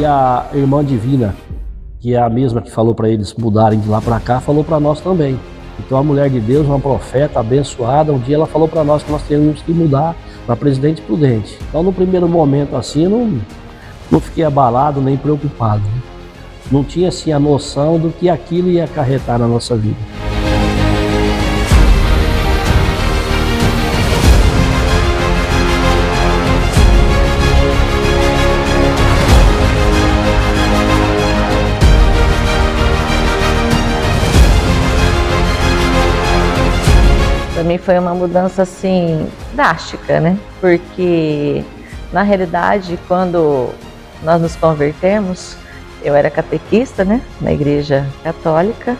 E a irmã Divina, que é a mesma que falou para eles mudarem de lá para cá, falou para nós também. Então a mulher de Deus, uma profeta abençoada, um dia ela falou para nós que nós teríamos que mudar para Presidente Prudente. Então no primeiro momento assim, não fiquei abalado nem preocupado, né? Não tinha assim a noção do que aquilo ia acarretar na nossa vida. Para mim foi uma mudança assim drástica, né? Porque na realidade, quando nós nos convertemos, eu era catequista, né, na Igreja Católica,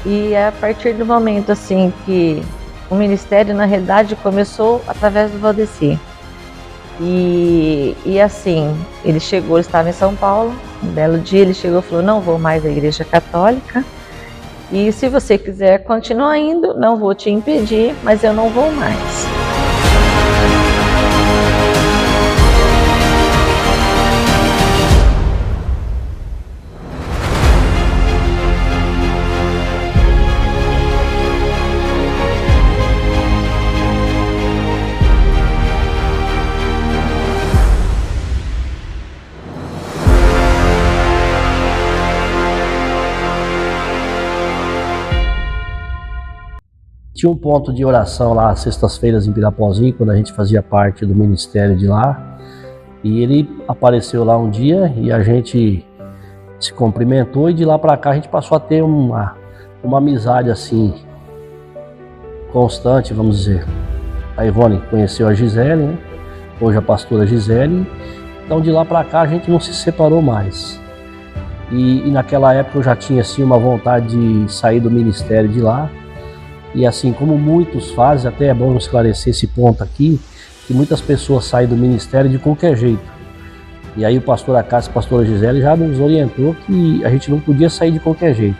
e a partir do momento assim que o ministério na realidade começou através do Valdeci. E assim, ele chegou, ele estava em São Paulo, um belo dia ele chegou e falou: não vou mais à Igreja Católica, e se você quiser continuar indo, não vou te impedir, mas eu não vou mais. Tinha um ponto de oração lá, sextas-feiras em Pirapozinho, quando a gente fazia parte do ministério de lá. E ele apareceu lá um dia e a gente se cumprimentou, e de lá para cá a gente passou a ter uma amizade assim, constante, vamos dizer. A Ivone conheceu a Gisele, né? Hoje a pastora Gisele. Então de lá para cá a gente não se separou mais. E naquela época eu já tinha assim uma vontade de sair do ministério de lá. E assim como muitos fazem, até é bom esclarecer esse ponto aqui, que muitas pessoas saem do ministério de qualquer jeito. E aí o pastor Acácio e a pastora Gisele já nos orientou que a gente não podia sair de qualquer jeito.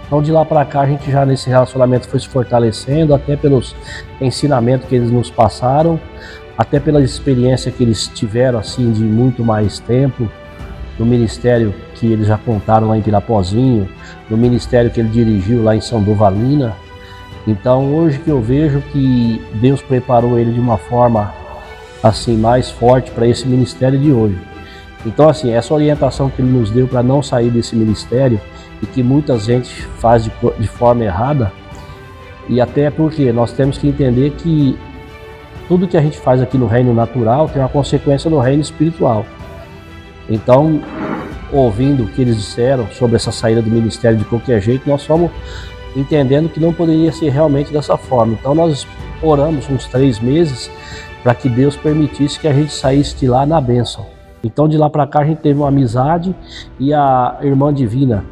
Então de lá para cá a gente já nesse relacionamento foi se fortalecendo, até pelos ensinamentos que eles nos passaram, até pela experiência que eles tiveram assim de muito mais tempo no ministério que eles já contaram lá em Pirapozinho, no ministério que ele dirigiu lá em São Dovalina. Então hoje que eu vejo que Deus preparou ele de uma forma assim mais forte para esse ministério de hoje. Então assim, essa orientação que ele nos deu para não sair desse ministério, e que muita gente faz de forma errada, e até porque nós temos que entender que tudo que a gente faz aqui no reino natural tem uma consequência no reino espiritual. Então, ouvindo o que eles disseram sobre essa saída do ministério de qualquer jeito, nós fomos entendendo que não poderia ser realmente dessa forma. Então nós oramos uns 3 meses para que Deus permitisse que a gente saísse de lá na bênção. Então de lá para cá a gente teve uma amizade, e a irmã Divina,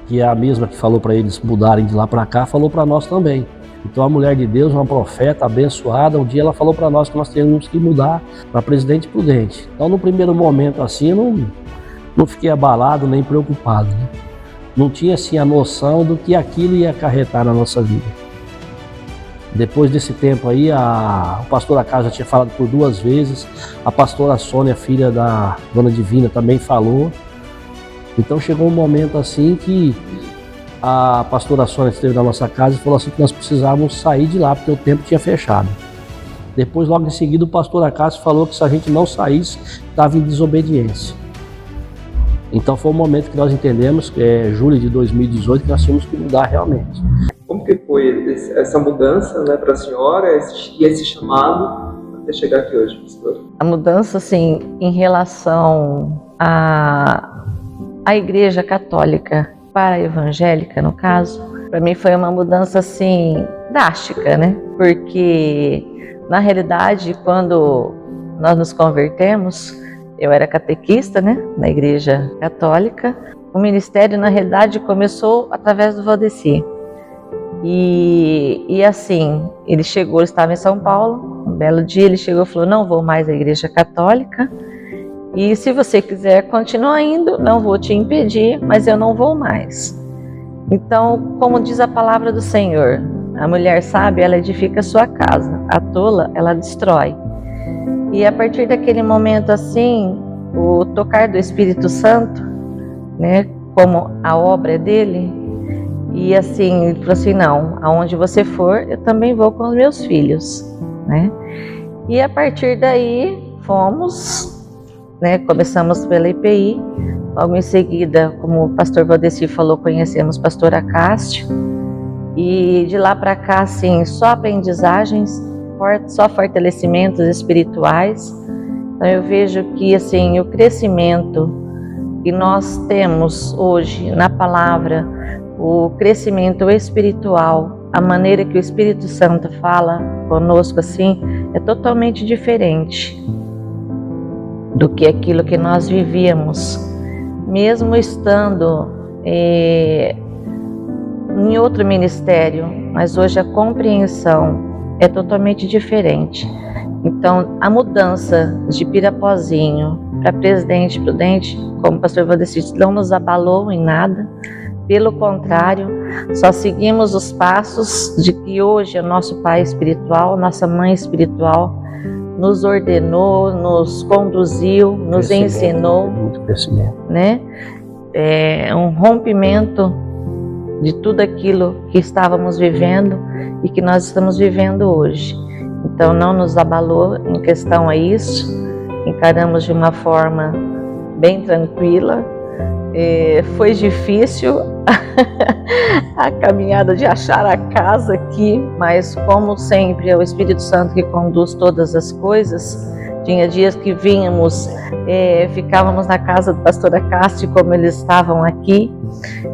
que é a mesma que falou para eles mudarem de lá para cá, falou para nós também. Então a mulher de Deus, uma profeta abençoada, um dia ela falou para nós que nós teríamos que mudar para Presidente Prudente. Então no primeiro momento assim eu não fiquei abalado nem preocupado, né? Não tinha assim a noção do que aquilo ia acarretar na nossa vida. Depois desse tempo aí, o pastor Acácio já tinha falado por 2 vezes, a pastora Sônia, filha da Dona Divina, também falou. Então chegou um momento assim que a pastora Sônia esteve na nossa casa e falou assim que nós precisávamos sair de lá, porque o tempo tinha fechado. Depois, logo em seguida, o pastor Acácio falou que se a gente não saísse, estava em desobediência. Então foi um momento que nós entendemos, que é julho de 2018, que nós tínhamos que mudar realmente. Como que foi essa mudança, né, para a senhora e esse chamado até chegar aqui hoje, pastor? A mudança, assim, em relação à Igreja Católica para a evangélica, no caso, para mim foi uma mudança, assim, drástica, né? Porque, na realidade, quando nós nos convertemos, eu era catequista, né, na Igreja Católica. O ministério, na realidade, começou através do Valdeci. E assim, ele chegou, ele estava em São Paulo, um belo dia ele chegou e falou: não vou mais à Igreja Católica, e se você quiser continuar indo, não vou te impedir, mas eu não vou mais. Então, como diz a palavra do Senhor, a mulher sábia, ela edifica a sua casa, a tola, ela destrói. E a partir daquele momento assim, o tocar do Espírito Santo, né, como a obra dele, e assim, ele falou assim, não, aonde você for, eu também vou com os meus filhos, né? E a partir daí, fomos, né, começamos pela IPI, logo em seguida, como o pastor Valdeci falou, conhecemos a pastora Cássio, e de lá para cá, assim, só aprendizagens, só fortalecimentos espirituais. Então eu vejo que, assim, o crescimento que nós temos hoje na palavra, o crescimento espiritual, a maneira que o Espírito Santo fala conosco, assim, é totalmente diferente do que aquilo que nós vivíamos, mesmo estando em outro ministério, mas hoje a compreensão é totalmente diferente. Então, a mudança de Pirapozinho para Presidente Prudente, como o pastor Valdeci, não nos abalou em nada, pelo contrário, só seguimos os passos de que hoje é nosso pai espiritual, nossa mãe espiritual, nos ordenou, nos conduziu, nos ensinou, muito crescimento, né? É um rompimento de tudo aquilo que estávamos vivendo e que nós estamos vivendo hoje. Então não nos abalou em questão a isso, encaramos de uma forma bem tranquila. Foi difícil a caminhada de achar a casa aqui, mas como sempre é o Espírito Santo que conduz todas as coisas. Tinha dias que vínhamos, ficávamos na casa do pastor Cássio, como eles estavam aqui,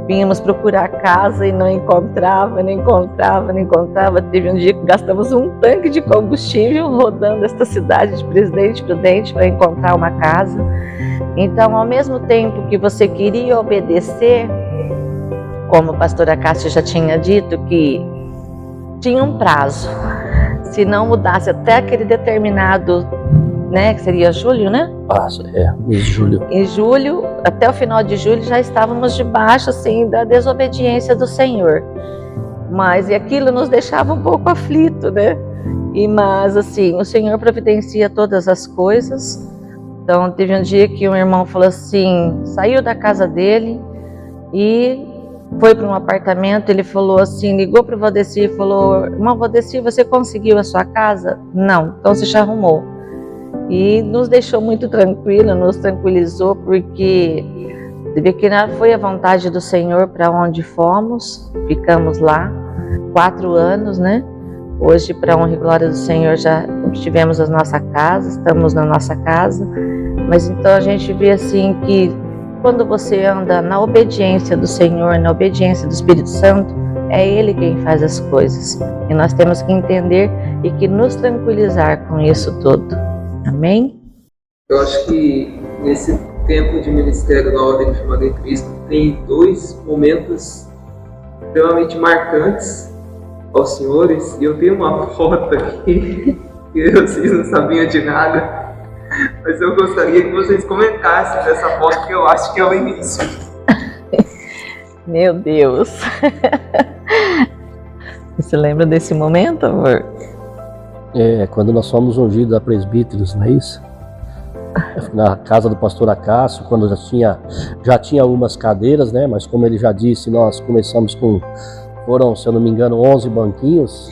vínhamos procurar casa e não encontrava. Teve um dia que gastamos um tanque de combustível rodando esta cidade de Presidente Prudente para encontrar uma casa. Então, ao mesmo tempo que você queria obedecer, como a pastora Cássio já tinha dito, que tinha um prazo, se não mudasse até aquele determinado, né, que seria julho, né? Mês de julho. Em julho, até o final de julho, já estávamos debaixo, assim, da desobediência do Senhor. Mas aquilo nos deixava um pouco aflito, né? Mas, assim, o Senhor providencia todas as coisas. Então, teve um dia que um irmão falou assim, saiu da casa dele e foi para um apartamento. Ele falou assim, ligou para o Valdeci e falou, irmão Valdeci, você conseguiu a sua casa? Não, então você já arrumou. E nos deixou muito tranquilo, nos tranquilizou, porque teve que foi a vontade do Senhor para onde fomos, ficamos lá 4 anos, né? Hoje, para a honra e glória do Senhor, já tivemos a nossa casa, estamos na nossa casa. Mas então a gente vê assim que quando você anda na obediência do Senhor, na obediência do Espírito Santo, é Ele quem faz as coisas. E nós temos que entender e que nos tranquilizar com isso tudo. Amém? Eu acho que nesse tempo de ministério da Ordem Chamada em Cristo tem 2 momentos extremamente marcantes aos senhores, e eu tenho uma foto aqui que vocês não sabiam de nada, mas eu gostaria que vocês comentassem dessa foto, que eu acho que é o início. Meu Deus! Você lembra desse momento, amor? Quando nós fomos ungidos a presbíteros, não é isso? Na casa do pastor Cássio, quando já tinha algumas cadeiras, né? Mas como ele já disse, nós começamos foram, se eu não me engano, 11 banquinhos.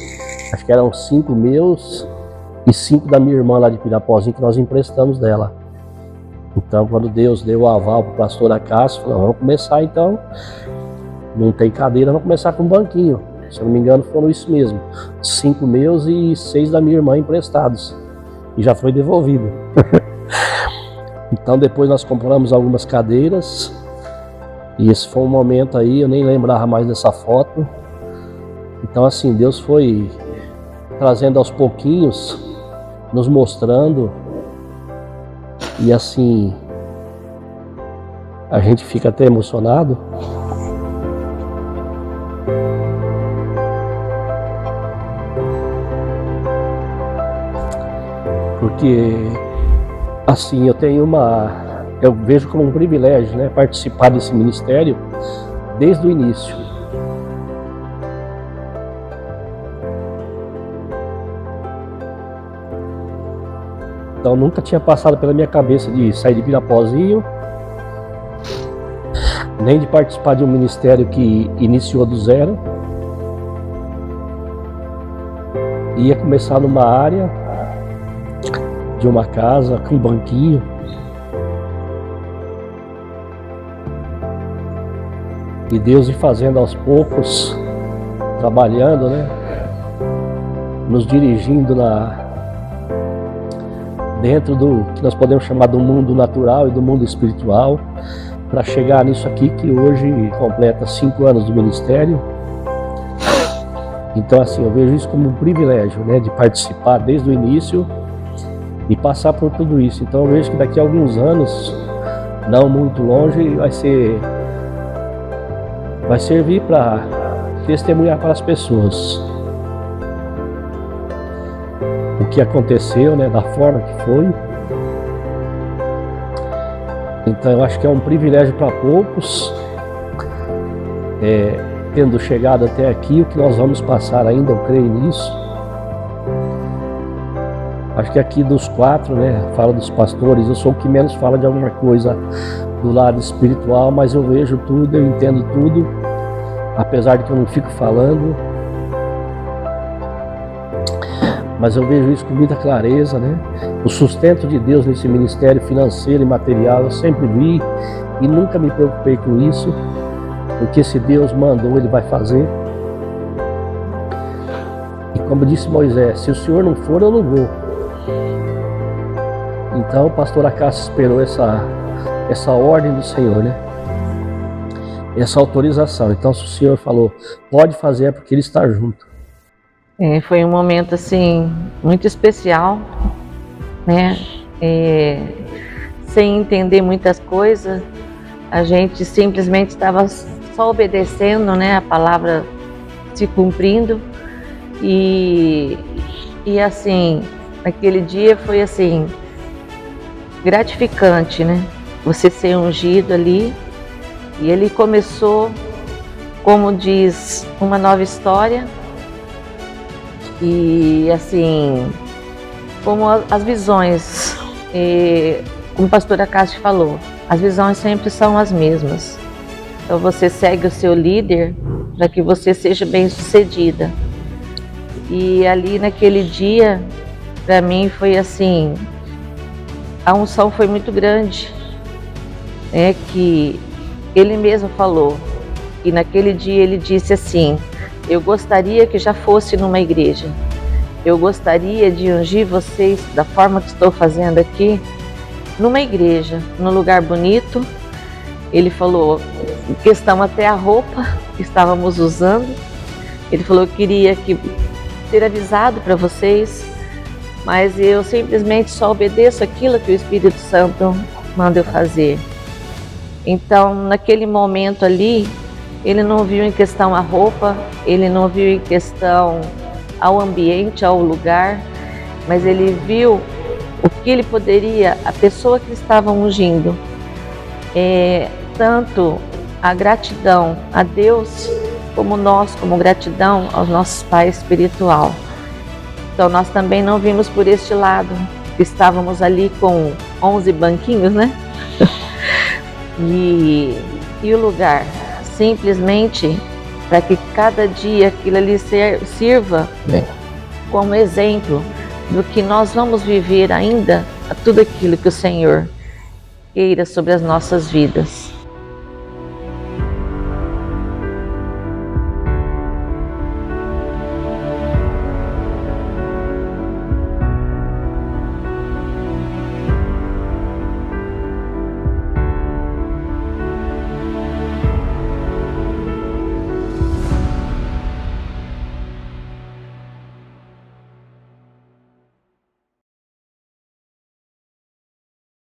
Acho que eram 5 meus e 5 da minha irmã lá de Pirapozinho, que nós emprestamos dela. Então, quando Deus deu o aval para o pastor Cássio, falou, vamos começar então, não tem cadeira, vamos começar com um banquinho. Se eu não me engano, foram isso mesmo, 5 meus e 6 da minha irmã emprestados, e já foi devolvido. Então depois nós compramos algumas cadeiras, e esse foi um momento aí, eu nem lembrava mais dessa foto. Então assim, Deus foi trazendo aos pouquinhos, nos mostrando, e assim, a gente fica até emocionado. Porque, assim, eu vejo como um privilégio, né, participar desse ministério desde o início. Então nunca tinha passado pela minha cabeça de sair de Pirapozinho, nem de participar de um ministério que iniciou do zero. Ia começar numa área de uma casa com um banquinho. E Deus ir fazendo aos poucos, trabalhando, né? Nos dirigindo dentro do que nós podemos chamar do mundo natural e do mundo espiritual, para chegar nisso aqui que hoje completa 5 anos do ministério. Então assim, eu vejo isso como um privilégio, né, de participar desde o início e passar por tudo isso. Então eu vejo que daqui a alguns anos, não muito longe, vai servir para testemunhar para as pessoas o que aconteceu, né, da forma que foi. Então eu acho que é um privilégio para poucos, tendo chegado até aqui, o que nós vamos passar ainda, eu creio nisso. Acho que aqui dos 4, né, fala dos pastores, eu sou o que menos fala de alguma coisa do lado espiritual, mas eu vejo tudo, eu entendo tudo, apesar de que eu não fico falando. Mas eu vejo isso com muita clareza, né? O sustento de Deus nesse ministério financeiro e material, eu sempre vi e nunca me preocupei com isso, porque se Deus mandou, Ele vai fazer. E como disse Moisés, se o Senhor não for, eu não vou. Então o pastor Acácio esperou essa ordem do Senhor, né? Essa autorização. Então se o Senhor falou, pode fazer, é porque Ele está junto. Foi um momento assim muito especial, né? Sem entender muitas coisas, a gente simplesmente estava só obedecendo, né? A palavra se cumprindo e assim, aquele dia foi assim gratificante, né? Você ser ungido ali e ele começou, como diz, uma nova história. E assim, como as visões, como o pastor Acácio falou, as visões sempre são as mesmas. Então você segue o seu líder para que você seja bem sucedida. E ali naquele dia, para mim foi assim, a unção foi muito grande, né? Que ele mesmo falou, e naquele dia ele disse assim, eu gostaria que já fosse numa igreja. Eu gostaria de ungir vocês da forma que estou fazendo aqui, numa igreja, num lugar bonito. Ele falou, questão até a roupa que estávamos usando. Ele falou, eu queria ter avisado para vocês, mas eu simplesmente só obedeço aquilo que o Espírito Santo manda eu fazer. Então, naquele momento ali, ele não viu em questão a roupa, ele não viu em questão ao ambiente, ao lugar, mas ele viu o que ele poderia, a pessoa que estava ungindo, tanto a gratidão a Deus, como nós, como gratidão aos nossos pais espiritual. Então nós também não vimos por este lado, estávamos ali com 11 banquinhos, né? E o lugar, simplesmente para que cada dia aquilo ali sirva como exemplo do que nós vamos viver ainda, a tudo aquilo que o Senhor queira sobre as nossas vidas.